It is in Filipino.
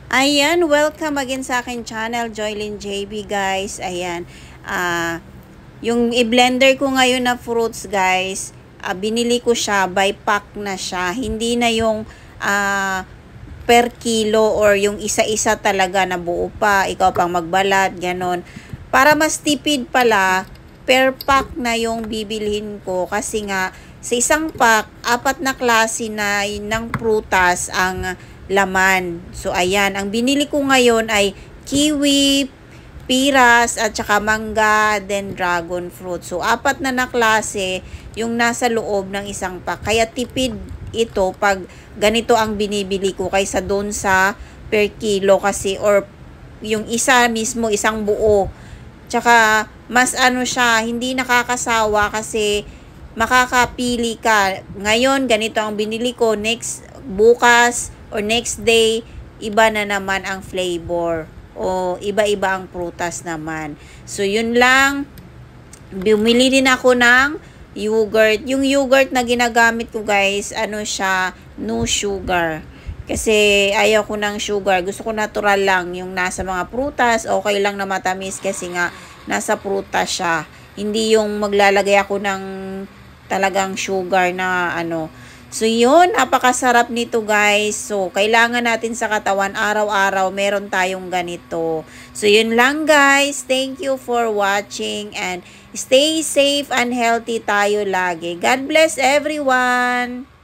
Ayan, welcome again sa akin channel, Joylyn JB guys. Ayan, yung i-blender ko ngayon na fruits guys, binili ko siya, by pack na siya. Hindi na yung per kilo or yung isa-isa talaga na buo pa, ikaw pang magbalat, ganon. Para mas tipid pala, per pack na yung bibilhin ko kasi nga sa isang pack, 4 na klase na ng prutas ang laman. So, ayan. Ang binili ko ngayon ay kiwi, piras, at saka mangga, then dragon fruit. So, 4 na klase yung nasa loob ng isang pack. Kaya tipid ito pag ganito ang binibili ko kaysa doon sa per kilo kasi or yung isa mismo, isang buo. Tsaka, mas ano siya, hindi nakakasawa kasi makakapili ka. Ngayon, ganito ang binili ko. Next, bukas, or next day, iba na naman ang flavor. O iba-iba ang prutas naman. So, yun lang. Bumili din ako ng yogurt. Yung yogurt na ginagamit ko guys, ano siya, no sugar. Kasi ayaw ko ng sugar. Gusto ko natural lang. Yung nasa mga prutas, okay lang na matamis kasi nga nasa prutas siya. Hindi yung maglalagay ako ng talagang sugar na ano. So, yun, napakasarap nito guys. So, kailangan natin sa katawan, araw-araw, meron tayong ganito. So, yun lang guys. Thank you for watching and stay safe and healthy tayo lagi. God bless everyone!